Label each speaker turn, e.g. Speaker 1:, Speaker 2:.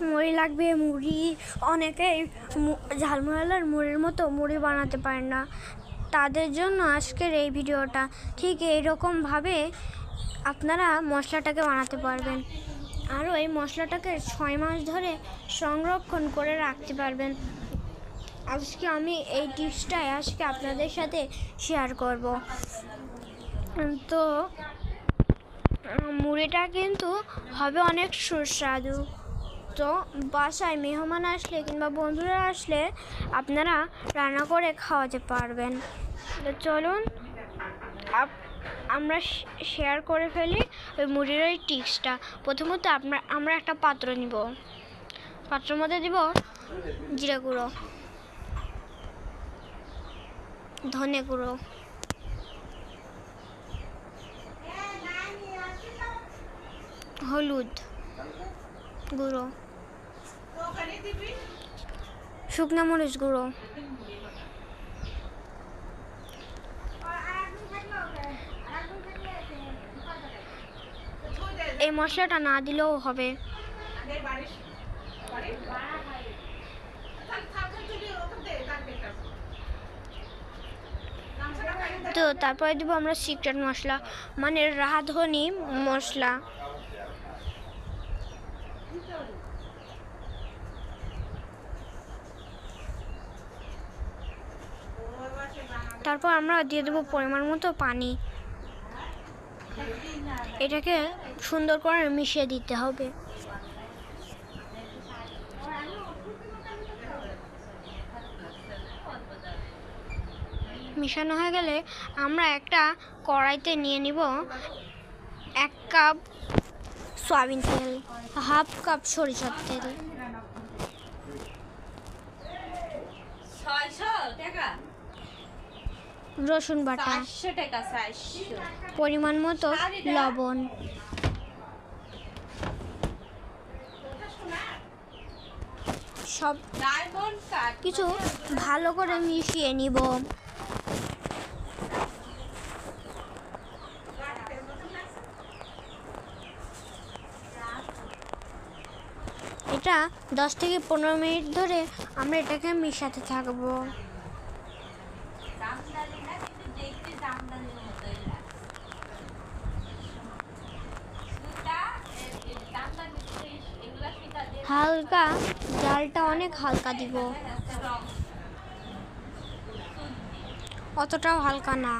Speaker 1: মুড়ি লাগবে। মুড়ি অনেকেই ঝালমুড়িওয়ালার মুড়ির মতো মুড়ি বানাতে পারেন না, তাদের জন্য আজকের এই ভিডিওটা। ঠিক এইরকমভাবে আপনারা মশলাটাকে বানাতে পারবেন, আরও এই মশলাটাকে 6 মাস ধরে সংরক্ষণ করে রাখতে পারবেন। আজকে আমি এই টিপসটাই আজকে আপনাদের সাথে শেয়ার করব। তো মুড়িটা কিন্তু হবে অনেক সুস্বাদু। তো বাসায় মেহমান আসলে কিংবা বন্ধুরা আসলে আপনারা রান্না করে খাওয়াতে পারবেন। তো চলুন আমরা শেয়ার করে ফেলি ওই মুড়ির ওই টিপসটা। প্রথমত আমরা একটা পাত্র নিব, পাত্রের মধ্যে দিব জিরা গুঁড়ো, ধনে গুঁড়ো, হলুদ গুঁড়ো, শুকনো মরিচ গুঁড়ো, এই মশলাটা না দিলেও হবে। তো তারপরে দিব আমরা সিক্রেট মশলা, মানে রাঁধুনি মশলা। তারপর আমরা দিয়ে দেবো পরিমাণ মতো পানি। এটাকে সুন্দর করে মিশিয়ে দিতে হবে। মিশানো হয়ে গেলে আমরা একটা কড়াইতে নিয়ে নিব 1 কাপ সয়াবিন তেল, 1/2 কাপ সরিষার তেল, রসুন বাটা, পরিমাণ মতো লবণ, সব কিছু ভালো করে মিশিয়ে নিব। এটা 10 থেকে 15 মিনিট ধরে আমরা এটাকে মিশাতে থাকবো। হালকা জালটা অনেক হালকা দিব, অতটাও হালকা না।